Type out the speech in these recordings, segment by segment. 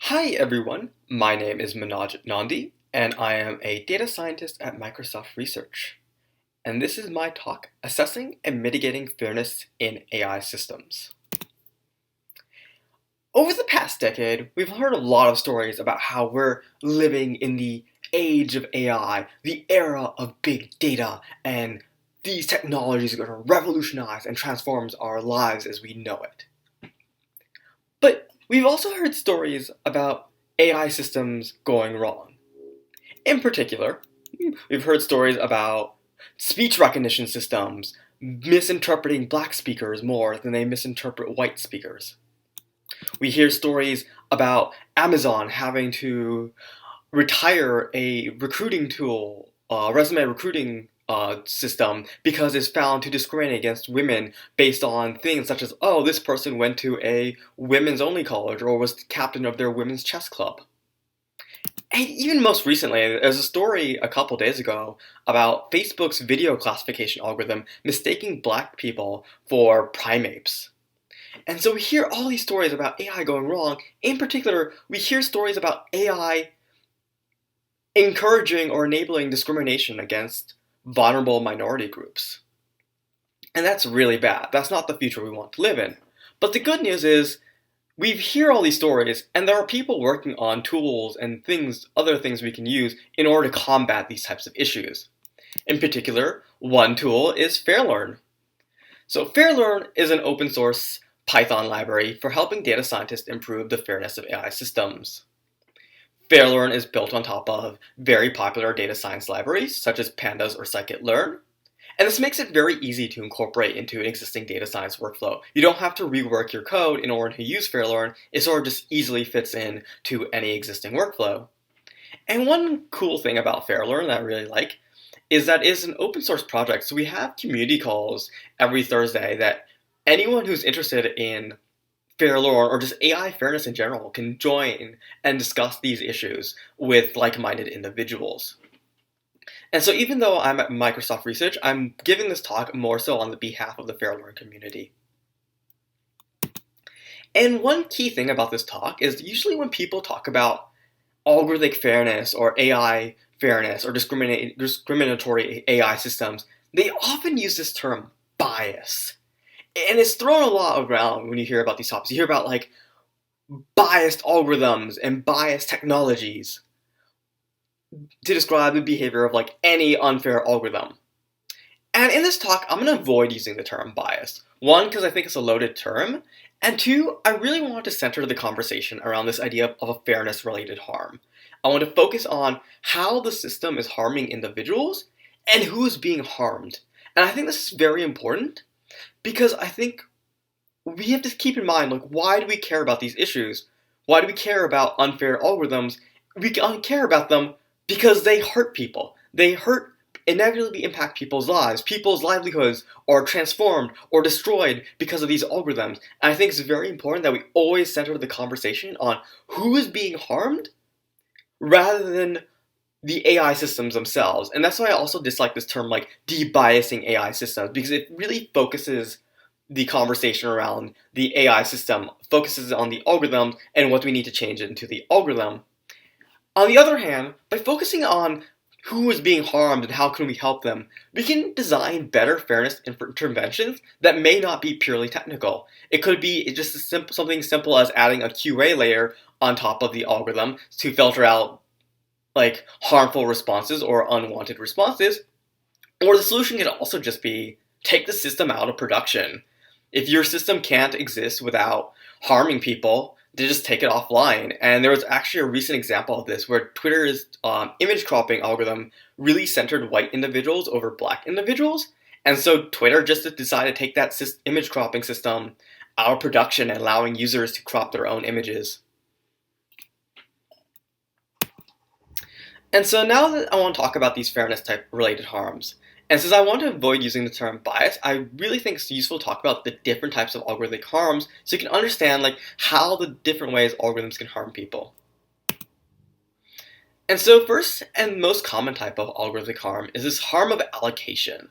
Hi everyone, my name is Manojit Nandi, and I am a data scientist at Microsoft Research. And this is my talk, Assessing and Mitigating Fairness in AI Systems. Over the past decade, we've heard a lot of stories about how we're living in the age of AI, the era of big data, and these technologies are going to revolutionize and transform our lives as we know it. But we've also heard stories about AI systems going wrong. In particular, we've heard stories about speech recognition systems misinterpreting black speakers more than they misinterpret white speakers. We hear stories about Amazon having to retire a recruiting tool, resume recruiting system, because it's found to discriminate against women based on things such as, oh, this person went to a women's only college or was captain of their women's chess club. And even most recently, there's a story a couple days ago about Facebook's video classification algorithm mistaking black people for primates. And so we hear all these stories about AI going wrong. In particular, we hear stories about AI encouraging or enabling discrimination against vulnerable minority groups. And that's really bad. That's not the future we want to live in. But the good news is, we hear all these stories, and there are people working on tools and other things we can use in order to combat these types of issues. In particular, one tool is Fairlearn. So Fairlearn is an open source Python library for helping data scientists improve the fairness of AI systems. Fairlearn is built on top of very popular data science libraries, such as Pandas or scikit-learn. And this makes it very easy to incorporate into an existing data science workflow. You don't have to rework your code in order to use Fairlearn. It sort of just easily fits in to any existing workflow. And one cool thing about Fairlearn that I really like is that it's an open source project. So we have community calls every Thursday that anyone who's interested in Fairlearn or just AI fairness in general can join and discuss these issues with like-minded individuals. And so even though I'm at Microsoft Research, I'm giving this talk more so on the behalf of the Fairlearn community. And one key thing about this talk is usually when people talk about algorithmic fairness or AI fairness or discriminatory AI systems, they often use this term bias. And it's thrown a lot around when you hear about these topics. You hear about like biased algorithms and biased technologies to describe the behavior of like any unfair algorithm. And in this talk, I'm going to avoid using the term bias. One, because I think it's a loaded term, and two, I really want to center the conversation around this idea of a fairness-related harm. I want to focus on how the system is harming individuals and who is being harmed. And I think this is very important because I think we have to keep in mind, like, why do we care about these issues? Why do we care about unfair algorithms? We care about them because they hurt people. They inevitably impact people's lives. People's livelihoods are transformed or destroyed because of these algorithms. And I think it's very important that we always center the conversation on who is being harmed rather than the AI systems themselves. And that's why I also dislike this term like debiasing AI systems, because it really focuses the conversation around the AI system, focuses on the algorithm and what we need to change into the algorithm. On the other hand, by focusing on who is being harmed and how can we help them, we can design better fairness interventions that may not be purely technical. It could be just something simple as adding a QA layer on top of the algorithm to filter out like harmful responses or unwanted responses. Or the solution can also just be take the system out of production. If your system can't exist without harming people, to just take it offline. And there was actually a recent example of this where Twitter's image cropping algorithm really centered white individuals over black individuals. And so Twitter just decided to take that image cropping system out of production and allowing users to crop their own images. And so now that I want to talk about these fairness type related harms, and since I want to avoid using the term bias, I really think it's useful to talk about the different types of algorithmic harms so you can understand like how the different ways algorithms can harm people. And so first and most common type of algorithmic harm is this harm of allocation.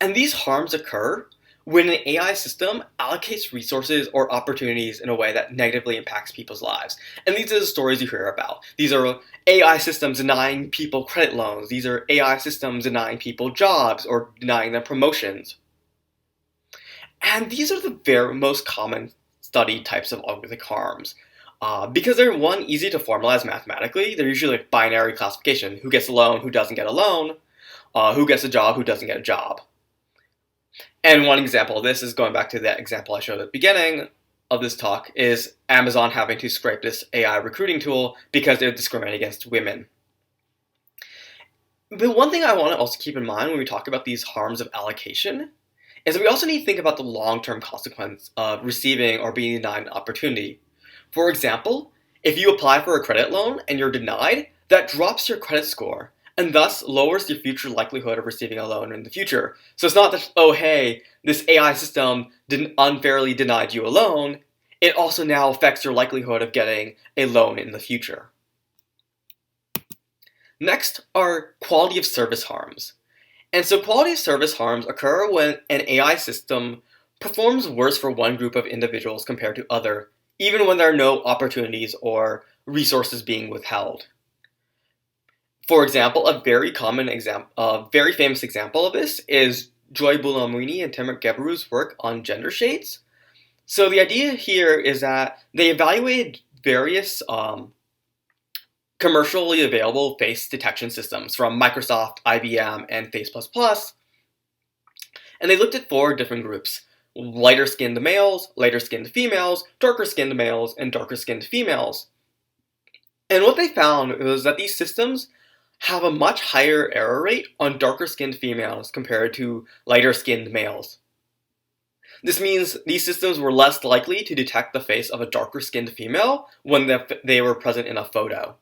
And these harms occur when an AI system allocates resources or opportunities in a way that negatively impacts people's lives. And these are the stories you hear about. These are AI systems denying people credit loans. These are AI systems denying people jobs or denying them promotions. And these are the very most common studied types of algorithmic harms. Because they're, one, easy to formalize mathematically. They're usually like binary classification: who gets a loan, who doesn't get a loan, who gets a job, who doesn't get a job. And one example of this is going back to that example I showed at the beginning of this talk, is Amazon having to scrape this AI recruiting tool because they're discriminating against women. But one thing I want to also keep in mind when we talk about these harms of allocation is that we also need to think about the long-term consequence of receiving or being denied an opportunity. For example, if you apply for a credit loan and you're denied, that drops your credit score and thus lowers your future likelihood of receiving a loan in the future. So it's not that, oh hey, this AI system unfairly denied you a loan. It also now affects your likelihood of getting a loan in the future. Next are quality of service harms. And so quality of service harms occur when an AI system performs worse for one group of individuals compared to other, even when there are no opportunities or resources being withheld. For example, a very famous example of this is Joy Buolamwini and Timur Gebru's work on gender shades. So the idea here is that they evaluated various commercially available face detection systems from Microsoft, IBM, and Face++, and they looked at 4 different groups: lighter-skinned males, lighter-skinned females, darker-skinned males, and darker-skinned females. And what they found was that these systems have a much higher error rate on darker-skinned females compared to lighter-skinned males. This means these systems were less likely to detect the face of a darker-skinned female when they were present in a photo.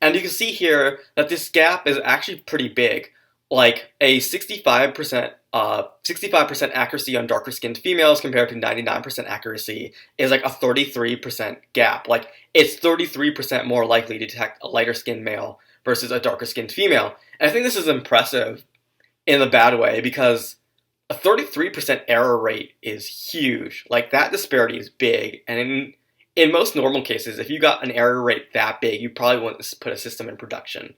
And you can see here that this gap is actually pretty big. Like a 65% accuracy on darker-skinned females compared to 99% accuracy is like a 33% gap. Like it's 33% more likely to detect a lighter-skinned male versus a darker-skinned female. And I think this is impressive in a bad way, because a 33% error rate is huge. Like that disparity is big. And in most normal cases, if you got an error rate that big, you probably wouldn't put a system in production.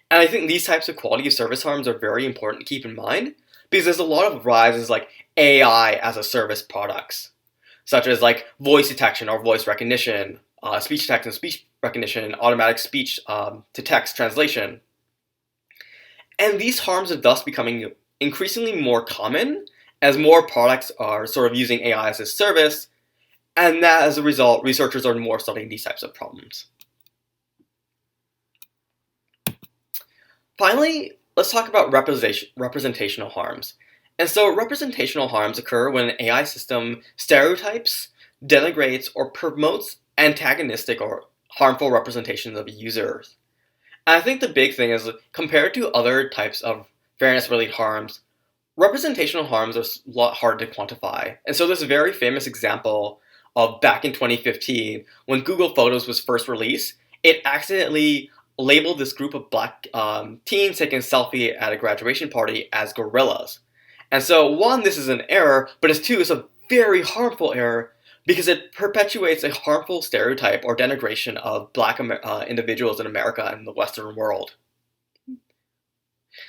And I think these types of quality of service harms are very important to keep in mind, because there's a lot of rises like AI as a service products, such as like voice detection or voice recognition, speech detection, speech recognition, and automatic speech to text translation. And these harms are thus becoming increasingly more common as more products are sort of using AI as a service, and that as a result, researchers are more studying these types of problems. Finally, let's talk about representational harms. And so representational harms occur when an AI system stereotypes, denigrates, or promotes antagonistic or harmful representations of users. And I think the big thing is, compared to other types of fairness-related harms, representational harms are a lot harder to quantify. And so there's a very famous example of back in 2015, when Google Photos was first released, it accidentally labeled this group of black teens taking a selfie at a graduation party as gorillas. And so, one, this is an error, but as two, it's a very harmful error because it perpetuates a harmful stereotype or denigration of black individuals in America and the Western world.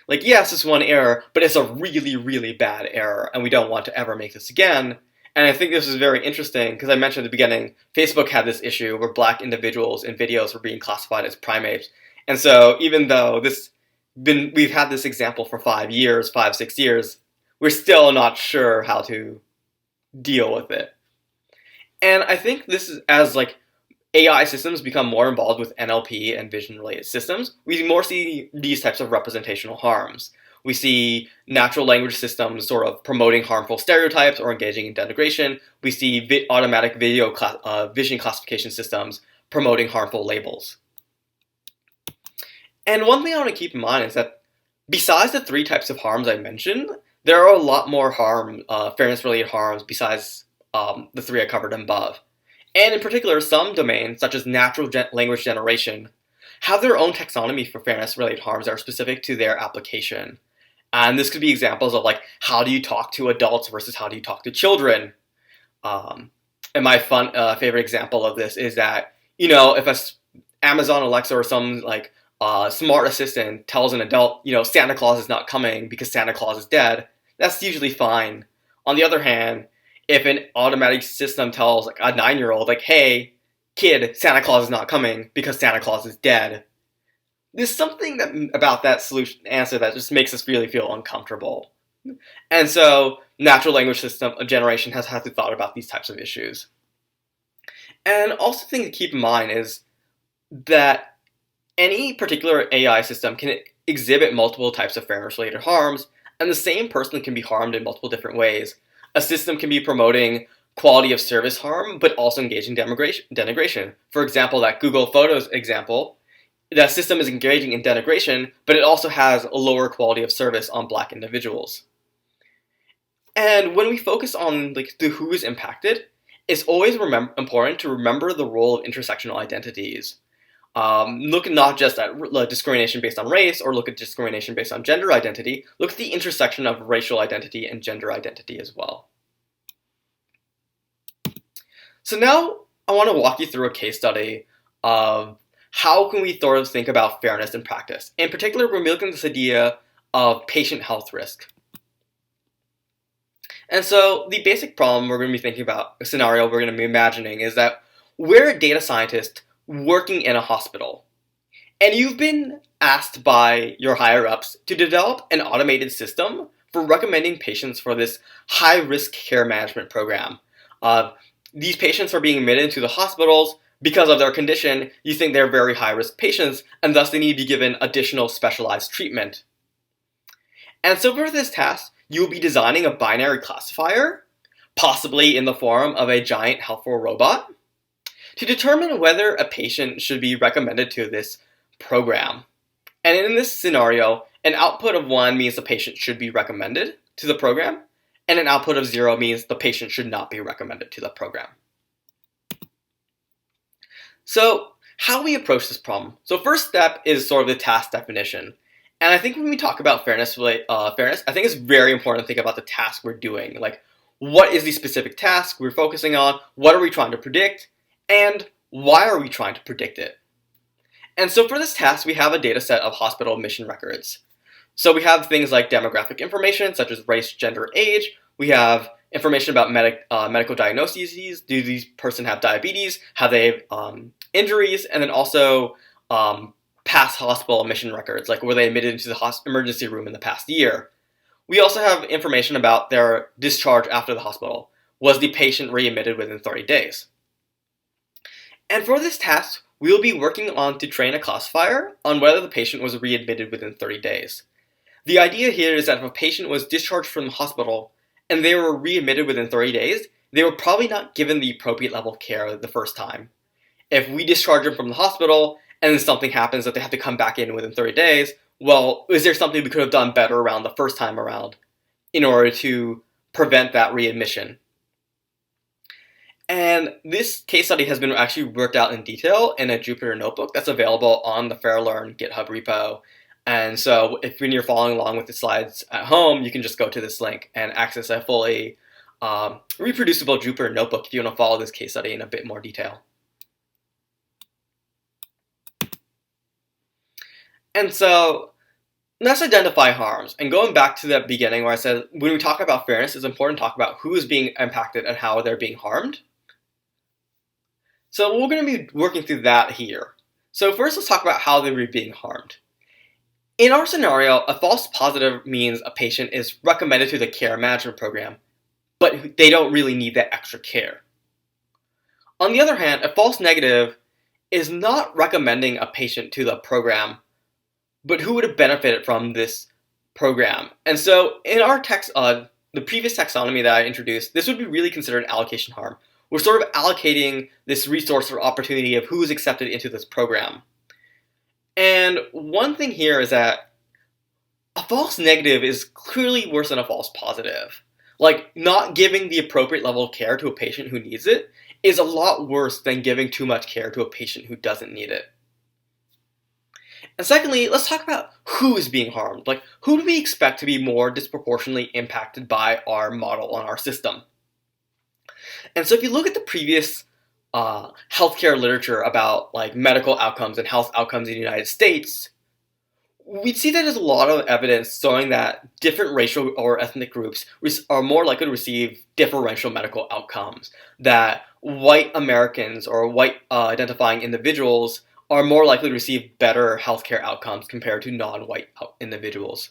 Like, yes, it's one error, but it's a really, really bad error, and we don't want to ever make this again. And I think this is very interesting because I mentioned at the beginning, Facebook had this issue where black individuals in videos were being classified as primates. And so even though we've had this example for 6 years, we're still not sure how to deal with it. And I think this is, as like AI systems become more involved with NLP and vision-related systems, we more see these types of representational harms. We see natural language systems sort of promoting harmful stereotypes or engaging in denigration. We see automatic vision classification systems promoting harmful labels. And one thing I want to keep in mind is that besides the 3 types of harms I mentioned, there are a lot more fairness-related harms besides the 3 I covered above. And in particular, some domains, such as natural language generation, have their own taxonomy for fairness-related harms that are specific to their application. And this could be examples of like, how do you talk to adults versus how do you talk to children? And my favorite example of this is that, if Amazon Alexa or some like smart assistant tells an adult, Santa Claus is not coming because Santa Claus is dead, that's usually fine. On the other hand, if an automatic system tells like a 9-year-old, like, hey, kid, Santa Claus is not coming because Santa Claus is dead, there's something about that solution answer that just makes us really feel uncomfortable. And so natural language system generation has had to thought about these types of issues. And also thing to keep in mind is that any particular AI system can exhibit multiple types of fairness-related harms, and the same person can be harmed in multiple different ways. A system can be promoting quality of service harm, but also engaging denigration. For example, that Google Photos example, that system is engaging in denigration, but it also has a lower quality of service on Black individuals. And when we focus on like the who is impacted, it's always important to remember the role of intersectional identities. Look not just at discrimination based on race or look at discrimination based on gender identity, look at the intersection of racial identity and gender identity as well. So now I want to walk you through a case study of how can we sort of think about fairness in practice. In particular, we're looking at this idea of patient health risk. And so the basic problem we're going to be thinking about, a scenario we're going to be imagining, is that we're a data scientist working in a hospital. And you've been asked by your higher-ups to develop an automated system for recommending patients for this high-risk care management program. These patients are being admitted to the hospitals because of their condition. You think they're very high-risk patients, and thus they need to be given additional specialized treatment. And so for this task, you will be designing a binary classifier, possibly in the form of a giant helpful robot, to determine whether a patient should be recommended to this program. And in this scenario, an output of 1 means the patient should be recommended to the program, and an output of 0 means the patient should not be recommended to the program. So how we approach this problem. So first step is sort of the task definition. And I think when we talk about fairness, I think it's very important to think about the task we're doing. Like, what is the specific task we're focusing on? What are we trying to predict? And why are we trying to predict it? And so for this task, we have a data set of hospital admission records. So we have things like demographic information, such as race, gender, age. We have information about medical diagnoses. Do these person have diabetes? Have they injuries? And then also past hospital admission records, like were they admitted into the emergency room in the past year. We also have information about their discharge after the hospital. Was the patient readmitted within 30 days? And for this task, we will be working on to train a classifier on whether the patient was readmitted within 30 days. The idea here is that if a patient was discharged from the hospital and they were readmitted within 30 days, they were probably not given the appropriate level of care the first time. If we discharge them from the hospital and then something happens that they have to come back in within 30 days, well, is there something we could have done better around the first time around in order to prevent that readmission? And this case study has been actually worked out in detail in a Jupyter notebook that's available on the Fairlearn GitHub repo. And so when you're following along with the slides at home, you can just go to this link and access a fully reproducible Jupyter notebook if you want to follow this case study in a bit more detail. And so let's identify harms. And going back to the beginning where I said when we talk about fairness, it's important to talk about who is being impacted and how they're being harmed. So we're going to be working through that here. So first, let's talk about how they're being harmed. In our scenario, a false positive means a patient is recommended to the care management program, but they don't really need that extra care. On the other hand, a false negative is not recommending a patient to the program, but who would have benefited from this program. And so in our text, the previous taxonomy that I introduced, this would be really considered an allocation harm. We're sort of allocating this resource or opportunity of who is accepted into this program. And one thing here is that a false negative is clearly worse than a false positive. Like, not giving the appropriate level of care to a patient who needs it is a lot worse than giving too much care to a patient who doesn't need it. And secondly, let's talk about who is being harmed. Like, who do we expect to be more disproportionately impacted by our model and our system? And so if you look at the previous healthcare literature about like medical outcomes and health outcomes in the United States, we'd see that there's a lot of evidence showing that different racial or ethnic groups are more likely to receive differential medical outcomes. That white Americans or white identifying individuals are more likely to receive better healthcare outcomes compared to non-white individuals.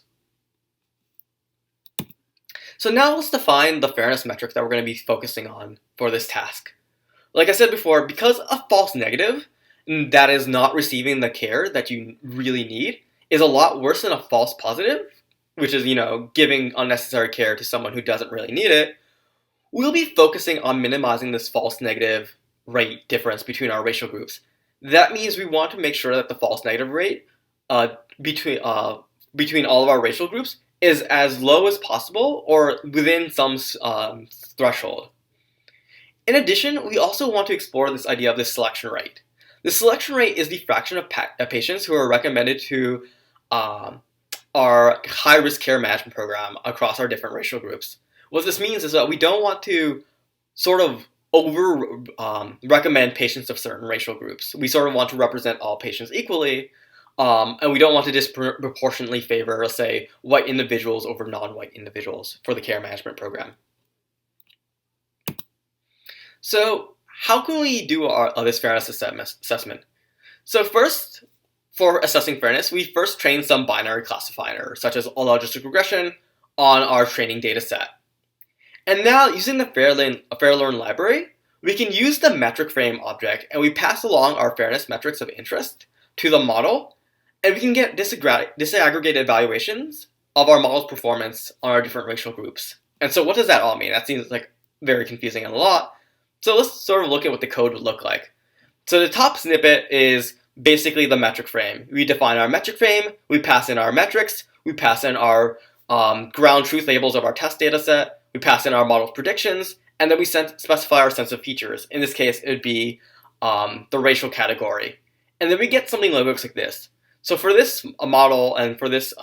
So now let's define the fairness metrics that we're going to be focusing on for this task. Like I said before, because a false negative that is not receiving the care that you really need is a lot worse than a false positive, which is, giving unnecessary care to someone who doesn't really need it, we'll be focusing on minimizing this false negative rate difference between our racial groups. That means we want to make sure that the false negative rate between all of our racial groups is as low as possible or within some threshold. In addition, we also want to explore this idea of the selection rate. The selection rate is the fraction of patients who are recommended to our high-risk care management program across our different racial groups. What this means is that we don't want to sort of recommend patients of certain racial groups. We sort of want to represent all patients equally, and we don't want to disproportionately favor, let's say, white individuals over non-white individuals for the care management program. So how can we do this fairness assessment? So first, for assessing fairness, we first train some binary classifier, such as logistic regression, on our training data set. And now, using the Fairlearn library, we can use the metric frame object, and we pass along our fairness metrics of interest to the model, and we can get disaggregated evaluations of our model's performance on our different racial groups. And so what does that all mean? That seems like very confusing and a lot. So let's sort of look at what the code would look like. So the top snippet is basically the metric frame. We define our metric frame, we pass in our metrics, we pass in our ground truth labels of our test data set, we pass in our model's predictions, and then we specify our sensitive features. In this case, it would be the racial category. And then we get something that looks like this. So for this model and for this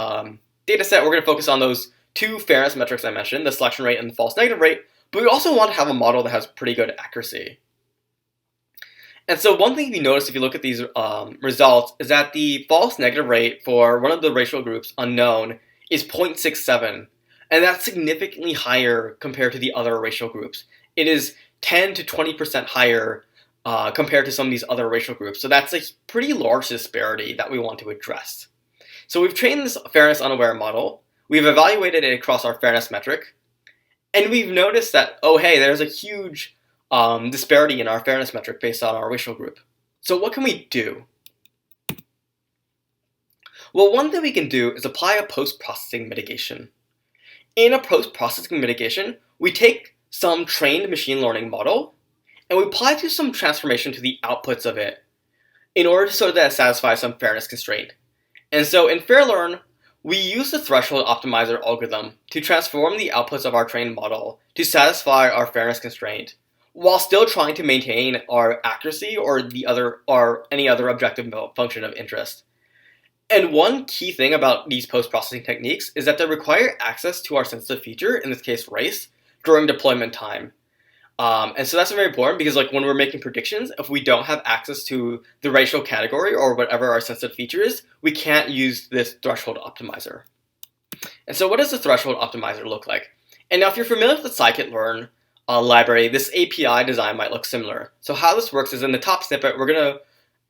data set, we're going to focus on those two fairness metrics I mentioned, the selection rate and the false negative rate, but we also want to have a model that has pretty good accuracy. And so one thing you notice if you look at these results is that the false negative rate for one of the racial groups, unknown, is 0.67. And that's significantly higher compared to the other racial groups. It is 10 to 20% higher compared to some of these other racial groups. So that's a pretty large disparity that we want to address. So we've trained this fairness unaware model. We've evaluated it across our fairness metric. And we've noticed that, oh hey, there's a huge disparity in our fairness metric based on our racial group. So what can we do? Well, one thing we can do is apply a post-processing mitigation. In a post-processing mitigation, we take some trained machine learning model and we apply to some transformation to the outputs of it in order so that it satisfies some fairness constraint. And so in Fairlearn, we use the threshold optimizer algorithm to transform the outputs of our trained model to satisfy our fairness constraint, while still trying to maintain our accuracy or any other objective function of interest. And one key thing about these post-processing techniques is that they require access to our sensitive feature, in this case race, during deployment time. And so that's very important because when we're making predictions, if we don't have access to the racial category or whatever our sensitive feature is, we can't use this threshold optimizer. And so what does the threshold optimizer look like? And now if you're familiar with the scikit-learn library, this API design might look similar. So how this works is in the top snippet, we're going to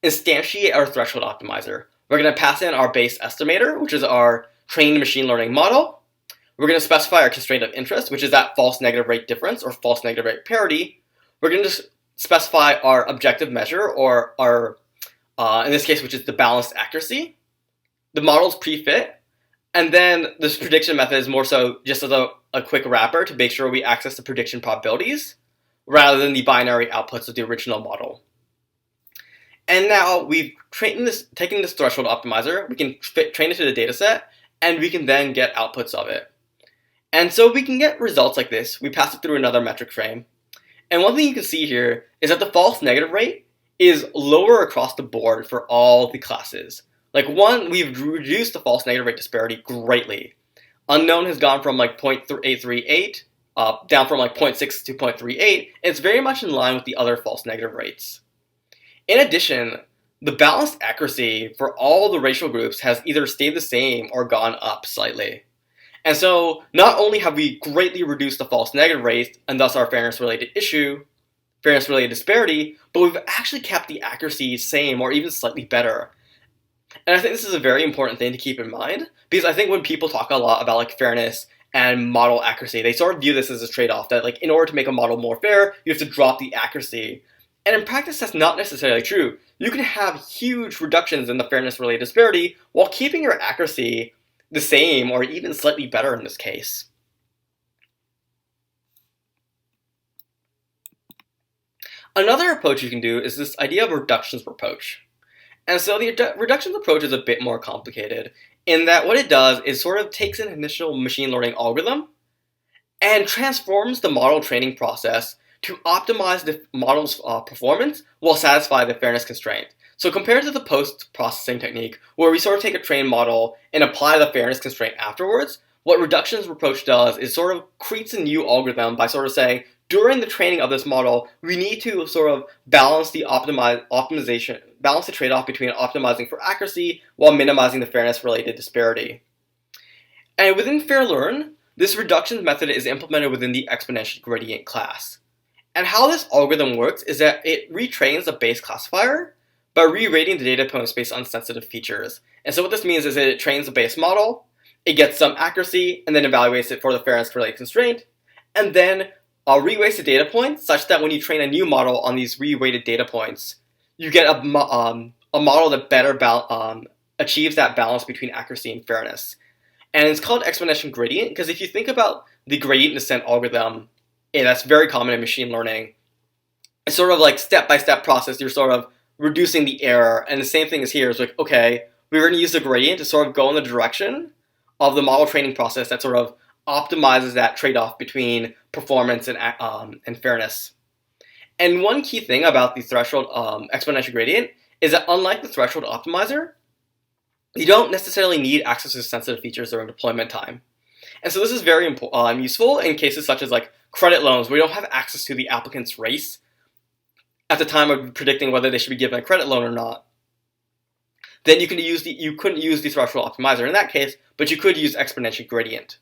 instantiate our threshold optimizer. We're going to pass in our base estimator, which is our trained machine learning model. We're going to specify our constraint of interest, which is that false negative rate difference or false negative rate parity. We're going to specify our objective measure, or our, in this case, which is the balanced accuracy. The model's pre-fit. And then this prediction method is more so just as a quick wrapper to make sure we access the prediction probabilities rather than the binary outputs of the original model. And now we've taken this threshold optimizer, we can train it to the data set, and we can then get outputs of it. And so we can get results like this. We pass it through another metric frame. And one thing you can see here is that the false negative rate is lower across the board for all the classes. Like one, we've reduced the false negative rate disparity greatly. Unknown has gone from like 0.838 down from like 0.6 to 0.38. It's very much in line with the other false negative rates. In addition, the balanced accuracy for all the racial groups has either stayed the same or gone up slightly. And so not only have we greatly reduced the false negative rate and thus our fairness-related disparity, but we've actually kept the accuracy same or even slightly better. And I think this is a very important thing to keep in mind, because I think when people talk a lot about like fairness and model accuracy, they sort of view this as a trade-off, that like in order to make a model more fair, you have to drop the accuracy. And in practice, that's not necessarily true. You can have huge reductions in the fairness-related disparity while keeping your accuracy the same or even slightly better in this case. Another approach you can do is this idea of reductions approach. And so the reductions approach is a bit more complicated in that what it does is sort of takes an initial machine learning algorithm and transforms the model training process to optimize the model's performance while satisfy the fairness constraint. So compared to the post-processing technique, where we sort of take a trained model and apply the fairness constraint afterwards, what reductions approach does is sort of creates a new algorithm by sort of saying, during the training of this model, we need to sort of balance the balance the trade-off between optimizing for accuracy while minimizing the fairness-related disparity. And within Fairlearn, this reductions method is implemented within the exponential gradient class. And how this algorithm works is that it retrains the base classifier by re-rating the data points based on sensitive features. And so what this means is that it trains the base model, it gets some accuracy, and then evaluates it for the fairness-related constraint, and then re-weights the data points such that when you train a new model on these re-weighted data points, you get a model that better achieves that balance between accuracy and fairness. And it's called exponential gradient because if you think about the gradient descent algorithm, that's very common in machine learning. It's sort of like step-by-step process. You're sort of reducing the error, and the same thing is here. It's like, okay, we're going to use the gradient to sort of go in the direction of the model training process that sort of optimizes that trade-off between performance and fairness. And one key thing about the threshold exponential gradient is that unlike the threshold optimizer, you don't necessarily need access to sensitive features during deployment time. And so this is very useful in cases such as like credit loans, where you don't have access to the applicant's race at the time of predicting whether they should be given a credit loan or not. Then you couldn't use the threshold optimizer in that case, but you could use exponential gradient.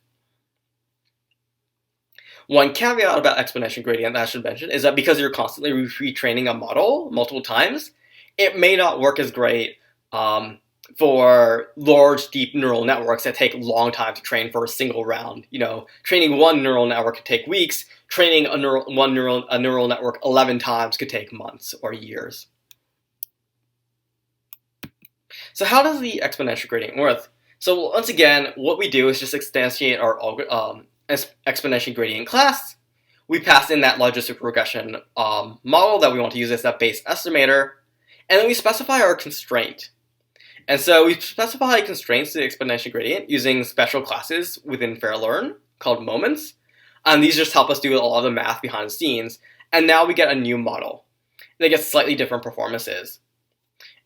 One caveat about exponential gradient that I should mention is that because you're constantly retraining a model multiple times, it may not work as great for large, deep neural networks that take a long time to train for a single round. You know, training one neural network could take weeks. Training a neural network 11 times could take months or years. So how does the exponential gradient work? So once again, what we do is just instantiate our exponential gradient class. We pass in that logistic regression model that we want to use as that base estimator, and then we specify our constraint. And so we specify constraints to the exponential gradient using special classes within Fairlearn called moments. And these just help us do all of the math behind the scenes. And now we get a new model that gets slightly different performances.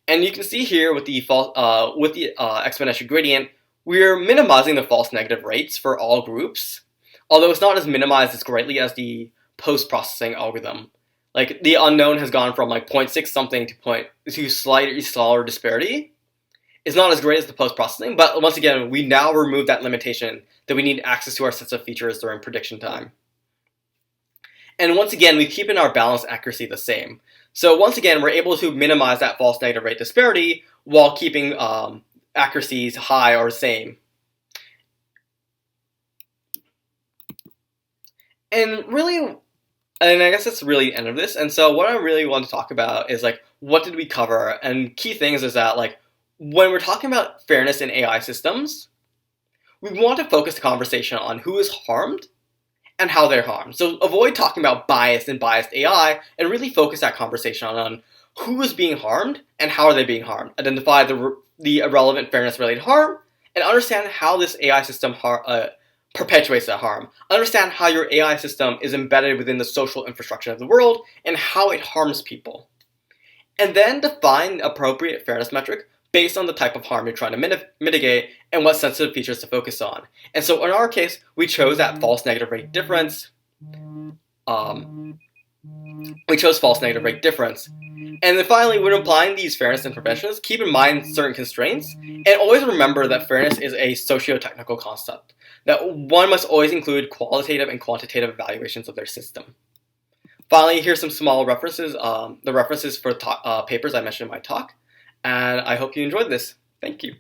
And you can see here with the exponential gradient, we're minimizing the false negative rates for all groups, although it's not as minimized as greatly as the post-processing algorithm. Like the unknown has gone from like 0.6 something to slightly smaller disparity. It's not as great as the post-processing, but once again, we now remove that limitation that we need access to our sets of features during prediction time. And once again, we keep in our balance accuracy the same. So once again, we're able to minimize that false negative rate disparity while keeping accuracies high or same. And I guess that's really the end of this. And so what I really want to talk about is like, what did we cover? And key things is that like, when we're talking about fairness in AI systems, we want to focus the conversation on who is harmed and how they're harmed. So avoid talking about bias and biased AI and really focus that conversation on who is being harmed and how are they being harmed. Identify the irrelevant fairness-related harm and understand how this AI system perpetuates that harm. Understand how your AI system is embedded within the social infrastructure of the world and how it harms people. And then define the appropriate fairness metric based on the type of harm you're trying to mitigate and what sensitive features to focus on. And so in our case, we chose that false negative rate difference. We chose false negative rate difference. And then finally, when applying these fairness interventions, keep in mind certain constraints, and always remember that fairness is a socio-technical concept, that one must always include qualitative and quantitative evaluations of their system. Finally, here's some small references, the references for papers I mentioned in my talk, and I hope you enjoyed this. Thank you.